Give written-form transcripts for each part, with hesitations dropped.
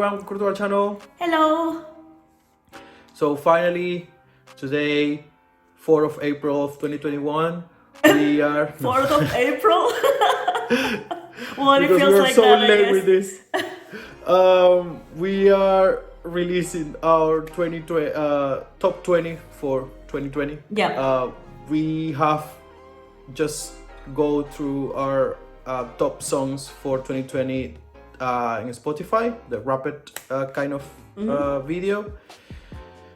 everyone, welcome to our channel. Hello. So finally, today, 4th of April of 2021, we are... 4th of April? Well, it because feels we're like so that, late with this. We are releasing our 2020 top 20 for 2020. Yeah. We have just go through our top songs for 2020 in Spotify, the rapid kind of video,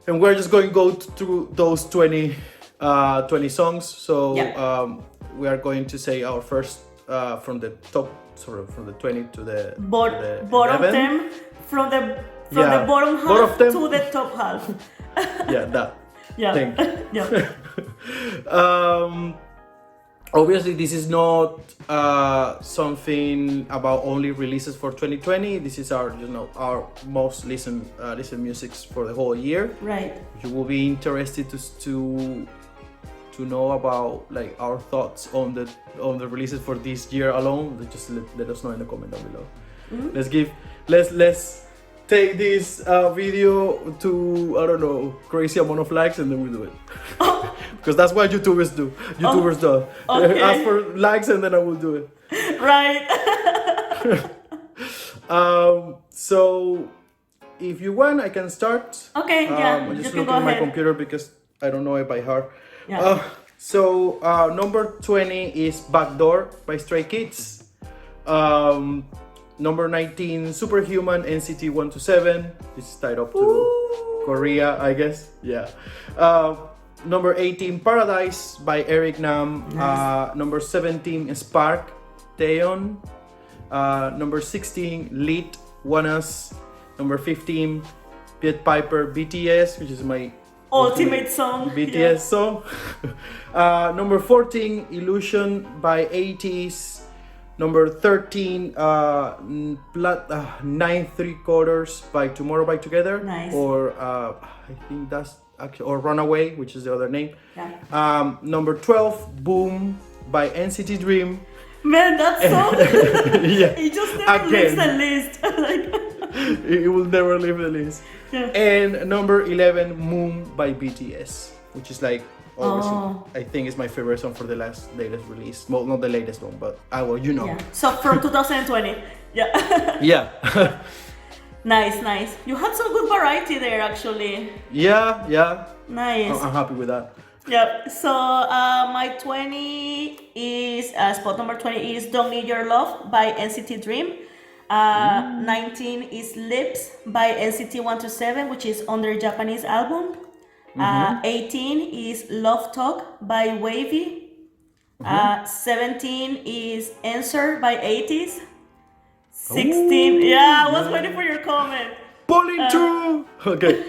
and we're just going to go through those 20 songs. So we are going to say our first from the top, sort of from the 20 to the bottom 10, from the bottom half to the top half. Yeah, that thing. Yeah. Obviously, this is not something about only releases for 2020. This is our, our most listened musics for the whole year. Right. You will be interested to know about like our thoughts on the releases for this year alone. Just let us know in the comment down below. Let's take this video to, I don't know, crazy amount of likes, and then we do it. Because that's what YouTubers do. Okay. Ask for likes and then I will do it. Right. So if you want, I can start. Okay, yeah. I'm just you can looking go at my ahead. computer because I don't know it by heart. Yeah. So number 20 is Backdoor by Stray Kids. Number 19, Superhuman, NCT 127. This is tied up to Korea, I guess. Yeah. Number 18, Paradise by Eric Nam. Nice. Number 17, Spark, Taeyeon. Number 16, Lit, Wannas. Number 15, Pied Piper, BTS, which is my Ultimate song. BTS song. Number 14, Illusion by Ateez. Number 13, 9 3/4 by Tomorrow by Together. Nice. Or I think that's actually, or Runaway, which is the other name. Yeah. Number 12, Boom by NCT Dream. Man, that song. Yeah. It just never leaves the list. It will never leave the list. Yeah. And number 11, Moon by BTS, which is like, I think it's my favorite song for the latest release. Well, not the latest one, but Yeah. So from 2020. Yeah. Yeah. Nice. You had some good variety there, actually. Yeah. Nice. I'm happy with that. Yeah. So my 20 is spot number 20 is Don't Need Your Love by NCT Dream. 19 is Lips by NCT 127, which is on their Japanese album. 18 is Love Talk by Wavy. 17 is Answer by Ateez. 16, I was waiting for your comment. Pulling through. Okay.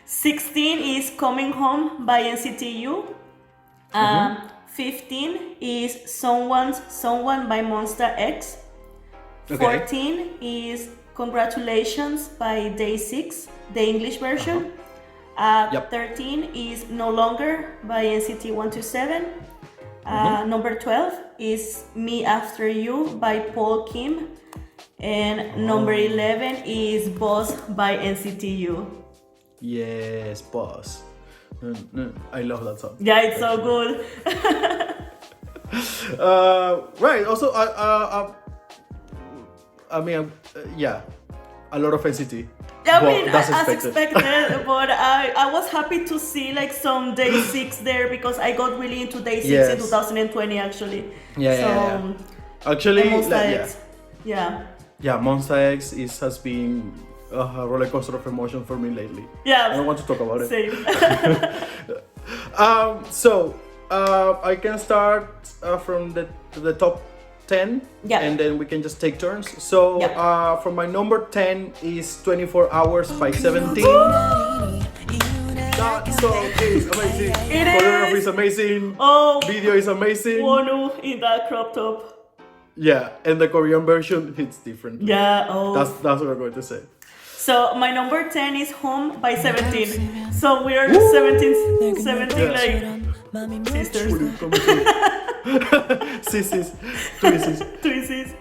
16 is Coming Home by NCT U. 15 is Someone by Monsta X. 14 is Congratulations by Day 6, the English version. 13 is No Longer by NCT 127. Number 12 is Me After You by Paul Kim. And number 11 is Boss by NCT U. Yes, Boss. I love that song. Yeah, it's so good. Right. Also, I mean, a lot of NCT. I mean, as expected, but I was happy to see like some Day 6 there because I got really into Day 6 in 2020 actually. Yeah. Actually, Yeah, Monsta X has been a roller coaster of emotion for me lately. Yeah. I don't want to talk about it. Same. So I can start from the top 10, and then we can just take turns. So for my number 10 is 24 Hours by 17. That song is amazing. Choreography is amazing. Video is amazing. Wonu in that crop top. Yeah, and the Korean version hits different. Yeah. That's what we're going to say. So my number 10 is Home by 17. So we are 17 like sisters. Sissies. Twinsies.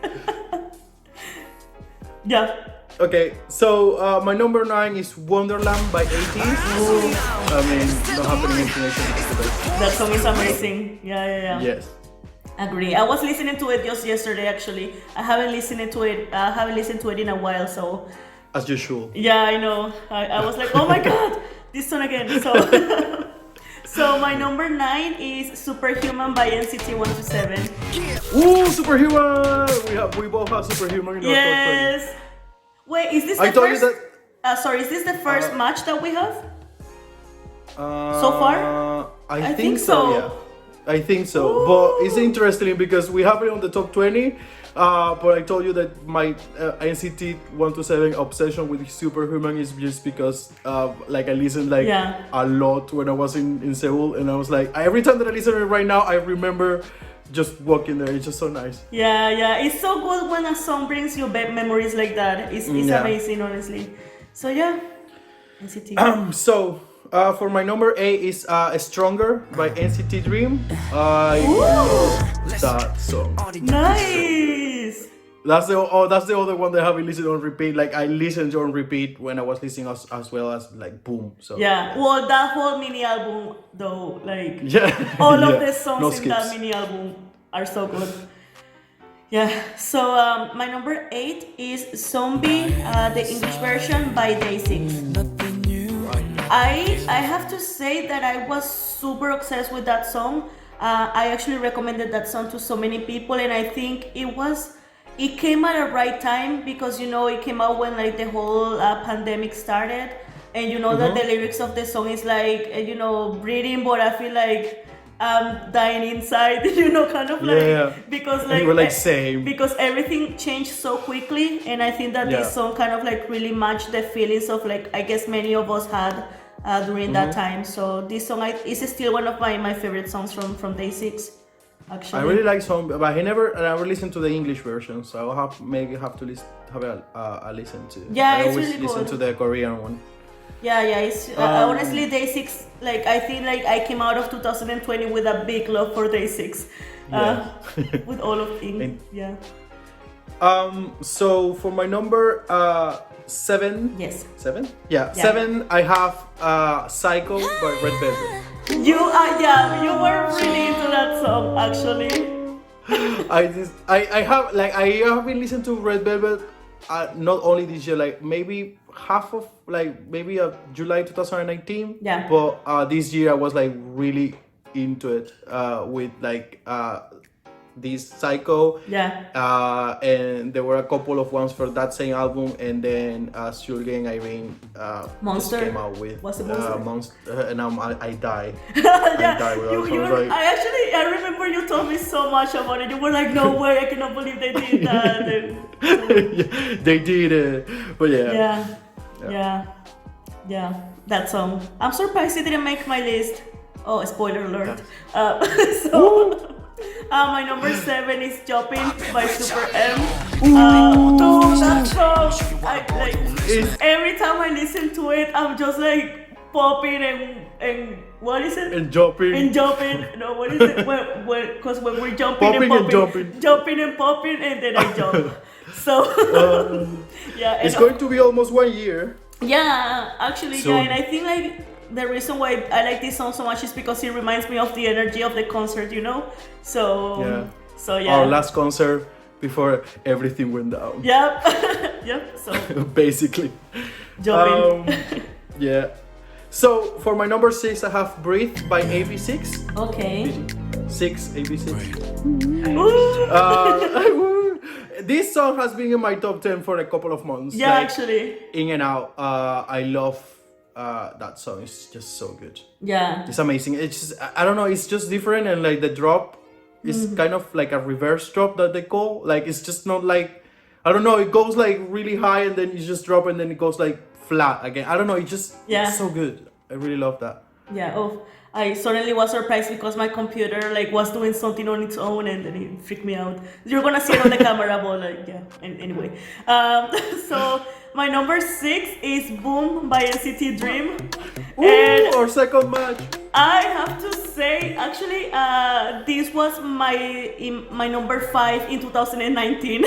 Yeah. Okay, so my number 9 is Wonderland by Ateez. I mean, not happening information today. That song is amazing. Yeah. Yes. Agree. I was listening to it just yesterday. Actually, I haven't listened to it. I haven't listened to it in a while. So. As usual. Yeah, I know. I was like, oh my god, this song again. So. So my number 9 is Superhuman by NCT 127. Ooh, Superhuman! We both have Superhuman in our top 20. Yes. Wait, is this I the told first? you that. Sorry, is this the first match that we have So far? I think so. Yeah. I think so. Ooh. But it's interesting because we have it on the top 20. But I told you that my NCT 127 obsession with Superhuman is just because like I listened a lot when I was in Seoul, and I was like, every time that I listen to it right now, I remember just walking there. It's just so nice. Yeah. It's so good when a song brings you back memories like that. It's amazing, honestly. So yeah, NCT. So for my number 8 is Stronger by NCT Dream. I love that song. Nice. That's the other one that I haven't listened on repeat. Like I listened on repeat when I was listening as well as like Boom. So yeah, well, that whole mini album though, like all of the songs in that mini album are so good. Yeah. So my number 8 is Zombie, the English version by Day6. I have to say that I was super obsessed with that song. I actually recommended that song to so many people, and I think it came at a right time because it came out when like the whole pandemic started, and that the lyrics of the song is like breathing, but I feel like I'm dying inside, kind of like because like we're like same because everything changed so quickly, and I think that this song kind of like really matched the feelings of like I guess many of us had during that time. So this song is still one of my favorite songs from Day6. Actually, I really like Zombie, but I never listened to the English version, so I'll have to have a listen to. Yeah, I it's always really listen good. to the Korean one. Yeah. It's honestly Day6. Like I feel like I came out of 2020 with a big love for Day6. With all of things. Yeah. So for my number 7. Yes. 7? Yeah. 7. I have Psycho by Red Velvet. You were really into that song actually. I have been listening to Red Velvet not only this year, like maybe half of maybe July 2019. Yeah. But this year I was like really into it with this Psycho. Yeah. And there were a couple of ones for that same album, and then Shulgen Irene Monster just came out with What's the Monster? and I die. Yeah. I die with that. I remember you told me so much about it. You were like, no way, I cannot believe they did that. They did it, but yeah, that song. I'm surprised it didn't make my list. Oh, spoiler alert. My number 7 is Jumping by Super M. That song, every time I listen to it, I'm just like popping and what is it? And jumping. No, what is it? Because when we're jumping and popping, jumping and popping, and then I jump. So yeah, it's going to be almost 1 year. Yeah, actually, and I think like the reason why I like this song so much is because it reminds me of the energy of the concert, So yeah. Our last concert before everything went down. Yep. So basically. Jumping. Yeah. So for my number 6, I have Breathe by AB6. Okay. 6 AB6. This song has been in my top 10 for a couple of months. Yeah, actually. In and out. I love that song. It's just so good. Yeah. It's amazing. It's just, I don't know, it's just different, and like the drop is kind of like a reverse drop that they call. Like it's just not like, I don't know, it goes like really high and then you just drop and then it goes like flat again. I don't know, it's so good. I really love that. Yeah. Oh, I suddenly was surprised because my computer like was doing something on its own and then it freaked me out. You're gonna see it on the camera, but like anyway. So my number 6 is Boom by NCT Dream. And our second match. I have to say, actually, this was my number 5 in 2019.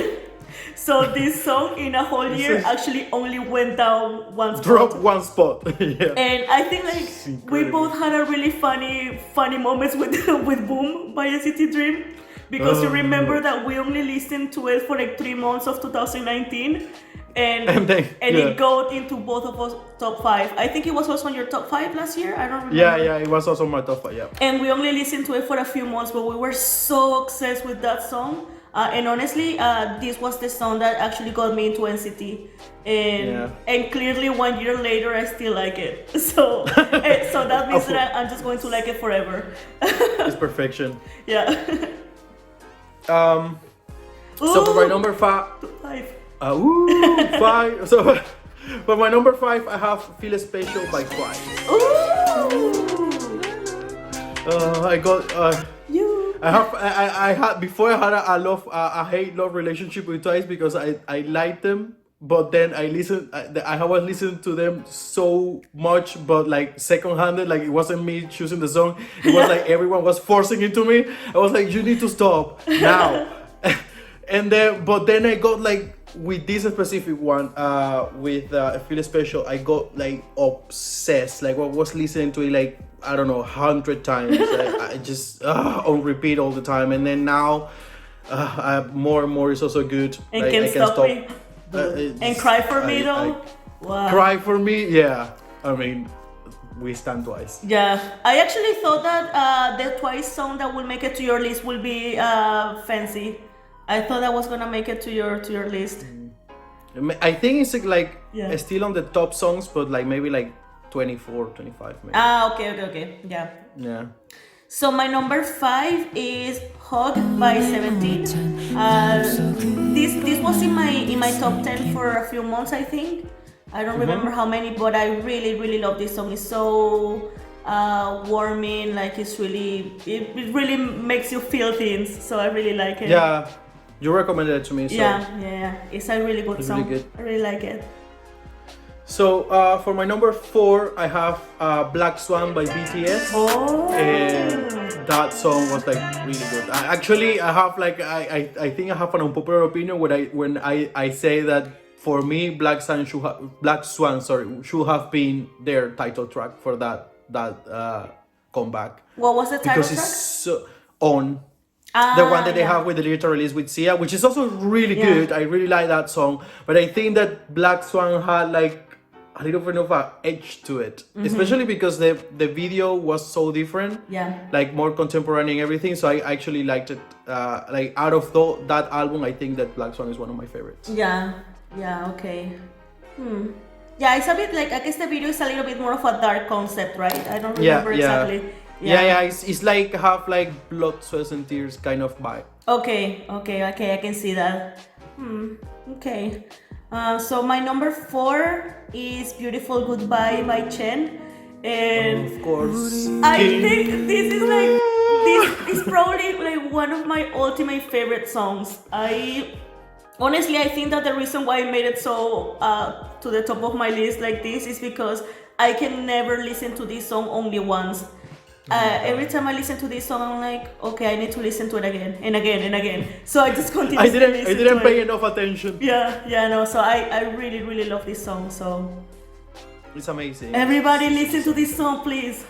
So this song in a whole year actually only went down one spot. Drop one spot. Yeah. And I think like we both had a really funny moments with with Boom by NCT Dream, because you remember that we only listened to it for like 3 months of 2019, and it got into both of us top 5. I think it was also on your top 5 last year. I don't remember. Yeah, it was also my top 5. Yeah. And we only listened to it for a few months, but we were so obsessed with that song. And honestly, this was the song that actually got me into NCT, and clearly 1 year later, I still like it. So that means that I'm just going to like it forever. It's perfection. Yeah. So for my number 5. 5. So for my number 5, I have "Feel Special" by Twice. I got. I had before I had a hate-love relationship with Twice, because I liked them, but then I was listening to them so much, but like second-handed, like it wasn't me choosing the song. It was like everyone was forcing it to me. I was like, you need to stop now. But then I got like, with this specific one, with "Feel Special," I got like obsessed. Like I was listening to it like, I don't know, 100 times. I just on repeat all the time. And then now, more and more is also good. And Can't Stop Me. And Cry For Me though. Wow. Cry For Me, yeah. I mean, we stand Twice. Yeah, I actually thought that the Twice song that will make it to your list will be Fancy. I thought that was gonna make it to your list. I think it's like still on the top songs, but like maybe like 24, 25 maybe. Okay. Yeah. So my number 5 is Hug by 17. This was in my top 10 for a few months, I think. I don't remember how many, but I really love this song. It's so warming, like it really makes you feel things. So I really like it. Yeah, you recommended it to me. So. Yeah. It's a really good song. Really good. I really like it. So for my number 4, I have Black Swan by BTS. And that song was like really good. I have like I think I have an unpopular opinion when I say that for me Black Swan should have been their title track for that comeback. What was the title track? Because it's so on. The one that they have with the digital release with Sia, which is also really good. I really like that song. But I think that Black Swan had like a little bit of an edge to it. Especially because the video was so different. Yeah. Like more contemporary and everything. So I actually liked it. Like out of that album, I think that Black Swan is one of my favorites. Yeah, okay. Yeah, it's a bit like, I guess the video is a little bit more of a dark concept, right? I don't remember exactly. Yeah, it's like have like blood, sweat and tears kind of vibe. Okay, I can see that. Okay. So my number 4 is Beautiful Goodbye by Chen. And of course, I think this is probably like one of my ultimate favorite songs. Honestly, I think that the reason why I made it so to the top of my list like this is because I can never listen to this song only once. Every time I listen to this song, I'm like, okay, I need to listen to it again and again and again. So I just continue. I didn't pay enough attention. Yeah, no. So I really love this song. So it's amazing. Everybody listen to this song, please.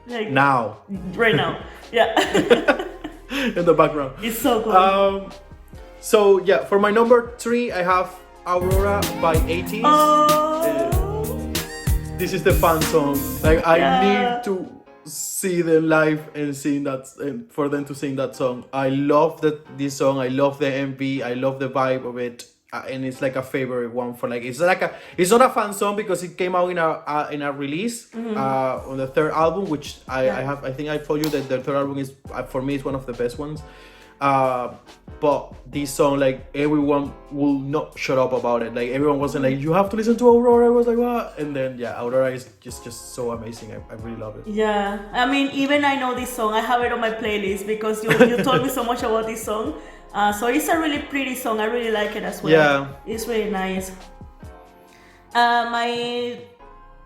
Like now. Right now. Yeah. In the background. It's so good. So yeah, for my number 3, I have Aurora by Ateez. This is the fan song. Like I need to see them live and sing that, and for them to sing that song. I love this song. I love the MV. I love the vibe of it, and it's like a favorite one for like. It's not a fan song because it came out in a release on the 3rd album, which I think I told you that the 3rd album is for me is one of the best ones. But this song, like everyone will not shut up about it. Like everyone wasn't like, you have to listen to Aurora. I was like, what? And then Aurora is just so amazing. I really love it. Yeah, I mean, even I know this song. I have it on my playlist because you told me so much about this song. So it's a really pretty song. I really like it as well. Yeah, it's really nice. My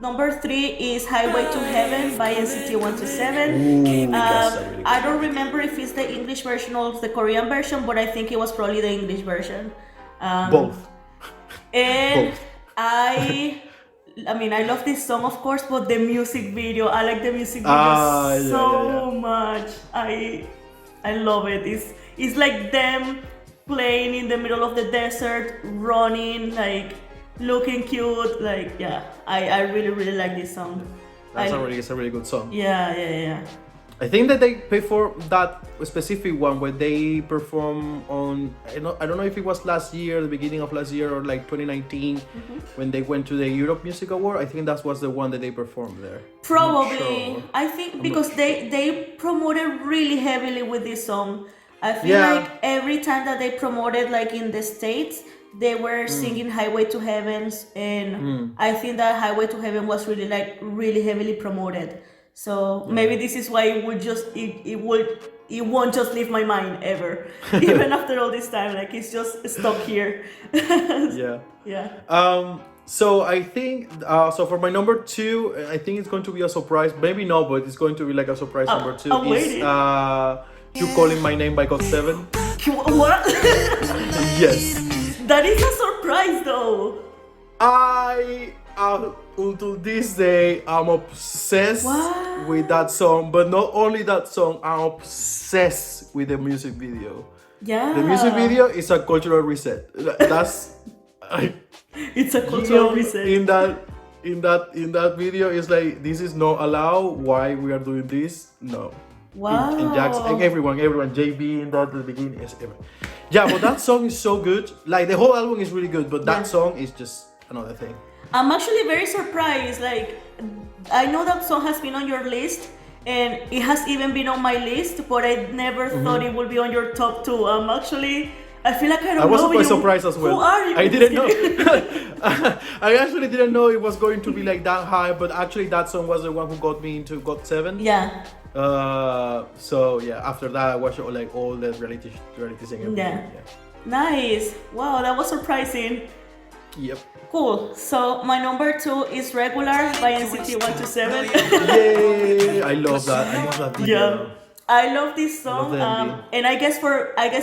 number 3 is Highway to Heaven by NCT 127. I don't remember if it's the English version or the Korean version, but I think it was probably the English version. Both. And Both. I mean, I love this song, of course, but the music video, I like the music video so much. I love it. It's like them playing in the middle of the desert, running, like looking cute. Like, yeah, I really, really like this song. It's a really good song. Yeah. I think that they performed that specific one where they perform on, I don't know if it was last year, the beginning of last year, or like 2019, when they went to the Europe Music Award. I think that was the one that they performed there. Probably. Sure. I think because they promoted really heavily with this song. I feel like every time that they promoted, like in the States, they were singing Highway to Heavens, and I think that Highway to Heaven was really heavily promoted. So maybe this is why it won't just leave my mind ever, even after all this time. Like, it's just stuck here. Yeah. So I think so for my number 2, I think it's going to be a surprise. Maybe not, but it's going to be like a surprise. Number 2 I'm is You Calling My Name by GOT7. What? Yes. That is a surprise, though. Until this day, I'm obsessed with that song. But not only that song, I'm obsessed with the music video. Yeah. The music video is a cultural reset. That's it's a cultural reset. In that video, it's like, this is not allowed. Why we are doing this? No. Wow. And Jackson and everyone, JB in that at the beginning is everyone. Yeah, but that song is so good. Like, the whole album is really good, but that song is just another thing. I'm actually very surprised. Like, I know that song has been on your list, and it has even been on my list, but I never thought it would be on your top 2. I feel like I was know quite you. surprised as well. Who are you? I didn't know. I actually didn't know it was going to be like that high, but actually that song was the one who got me into GOT7. Yeah. So yeah, after that I watched like all the reality singing. Yeah. Nice. Wow, that was surprising. Yep. Cool. So my number 2 is Regular by NCT 127. Yay! I love that video. Yeah. I love this song. And I guess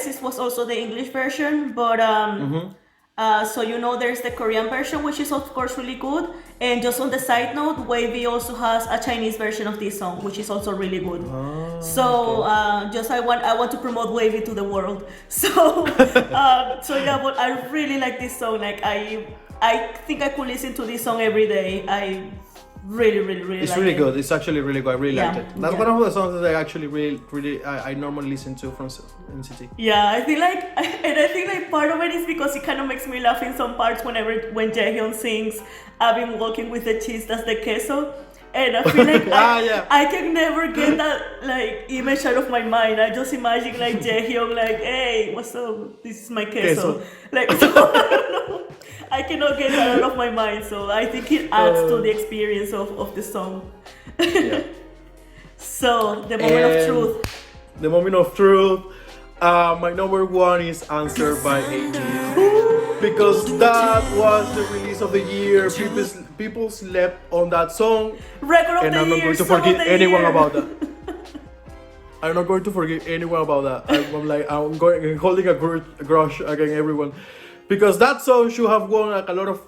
this was also the English version, but so there's the Korean version, which is of course really good. And just on the side note, Wavy also has a Chinese version of this song, which is also really good. I want to promote Wavy to the world. So yeah, but I really like this song. Like, I think I could listen to this song every day. I really it's like really it. good. It's actually really good. I really liked it. That's one of the songs that I actually really I normally listen to from NCT. Yeah, I think like part of it is because it kind of makes me laugh in some parts when Jaehyun sings "I've been walking with the cheese, that's the queso," and I feel like I can never get that like image out of my mind. I just imagine like Jaehyun like, "Hey, what's up? This is my queso." Like, so, I don't know. I cannot get that out of my mind, so I think it adds to the experience of the song. Yeah. So, the moment of truth. The moment of truth. My number 1 is Answer by Ateez. Because that was the release of the year. People slept on that song. Record of and the I'm not year, going to forgive anyone about that. I'm not going to forgive anyone about that. I'm holding a grudge against everyone. Because that song should have won like a lot of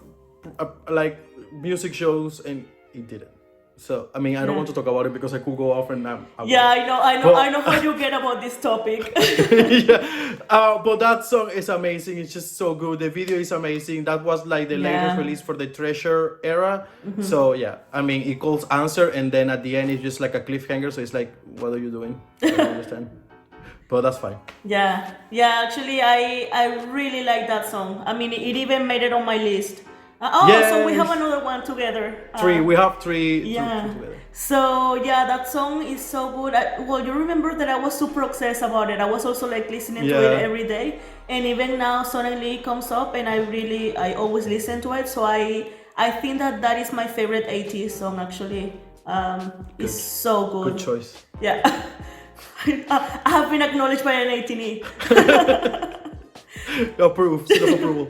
like music shows, and it didn't. So I mean, I don't want to talk about it because I could go off and I know how you get about this topic. But that song is amazing. It's just so good. The video is amazing. That was like the latest release for the Treasure era. So yeah, I mean, it calls Answer, and then at the end it's just like a cliffhanger. So it's like, what are you doing? I don't understand. But that's fine. Yeah. Actually, I really like that song. I mean, it even made it on my list. So we have another one together. 3. We have 3. Yeah. 2 together. So yeah, that song is so good. You remember that I was super obsessed about it. I was also like listening to it every day, and even now suddenly it comes up, and I always listen to it. So I think that is my favorite Ateez song actually. It's so good. Good choice. Yeah. I have been acknowledged by an 18E. Approve. Seal of approval.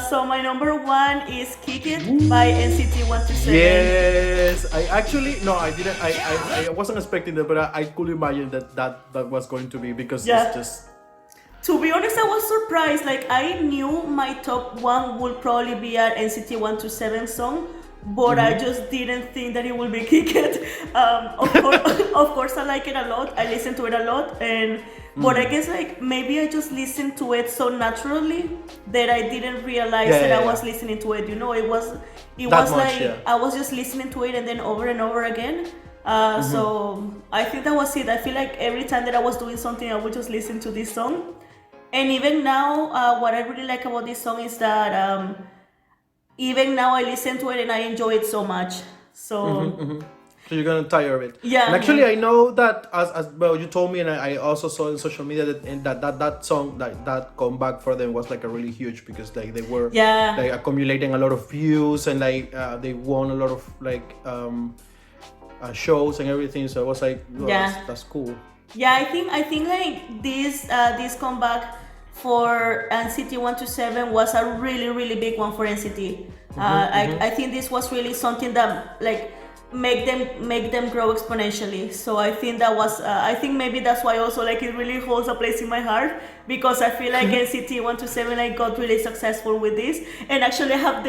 So my number 1 is Kick It by NCT 127. Yes, I didn't. I wasn't expecting that, but I could imagine that was going to be because it's just To be honest, I was surprised. Like, I knew my top one would probably be an NCT 127 song, but I just didn't think that it would be Kick. Of course, I like it a lot. I listen to it a lot, but I guess like maybe I just listened to it so naturally that I didn't realize that I was listening to it. You know, it was I was just listening to it and then over and over again. So I think that was it. I feel like every time that I was doing something, I would just listen to this song. And even now, what I really like about this song is that even now I listen to it and I enjoy it so much. So So you're gonna tire of it. Yeah. And actually, I know that as well, you told me, and I also saw in social media that song, that comeback for them was like a really huge, because like they were like accumulating a lot of views, and like they won a lot of like shows and everything. So it was like, well, that's cool. Yeah, I think like this comeback for NCT 127 was a really big one for NCT. I think this was really something that like make them grow exponentially. So I think that was I think maybe that's why also like it really holds a place in my heart, because I feel like NCT 127 like got really successful with this. And actually I have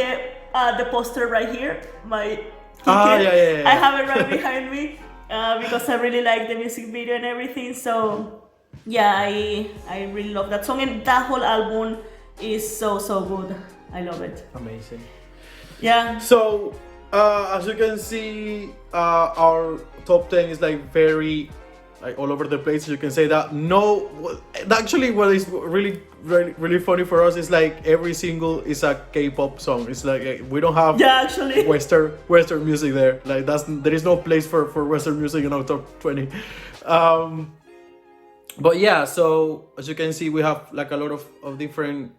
the poster right here, my ticket. I have it right behind me. Because I really like the music video and everything. So yeah, I really love that song, and that whole album is so good. I love it. Amazing. Yeah. So as you can see, our top 10 is like very like all over the place. You can say that. Actually, what is really funny for us is like every single is a K-pop song. It's like we don't have actually Western music there. Like there is no place for Western music in our top 20. But yeah, so as you can see, we have like a lot of different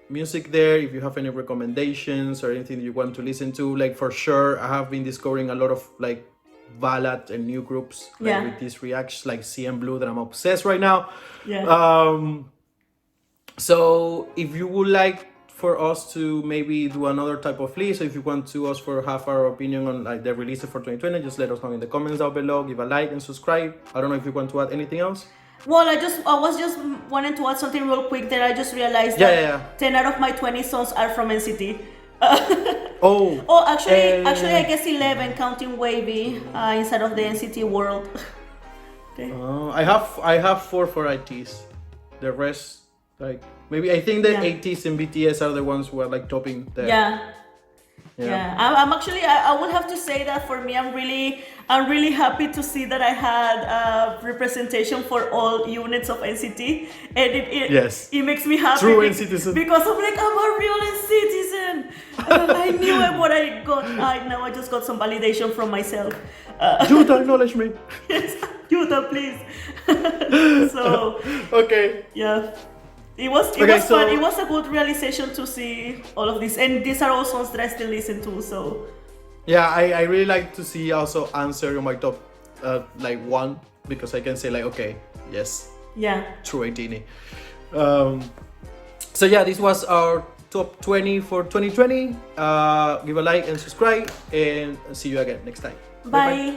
music there. If you have any recommendations or anything you want to listen to, like for sure, I have been discovering a lot of like ballad and new groups with these reactions, like CN Blue, that I'm obsessed right now. So if you would like for us to maybe do another type of list, if you want to us for have our opinion on like the releases for 2020, just let us know in the comments down below. Give a like and subscribe. I don't know if you want to add anything else. Well, I was just wanting to add something real quick that I just realized that 10 out of my 20 songs are from NCT. Actually, I guess 11 counting Wavy inside of the NCT world. Okay. I have 4 for Ateez. The rest, like maybe I think the Ateez and BTS are the ones who are like topping the. I'm actually I would have to say that for me, I'm really happy to see that I had representation for all units of NCT, and it makes me happy. True NCT. Because I'm like, I'm a real citizen. I knew it, but now I just got some validation from myself. Yuta, acknowledge me. Yes, Yuta, please. So okay. Yeah. It was fun. It was a good realization to see all of this, and these are all songs that I still listen to. So yeah, I really like to see also answer on my top like 1, because I can say like, okay, yes, true 18. So yeah, this was our top 20 for 2020. Give a like and subscribe, and see you again next time. Bye.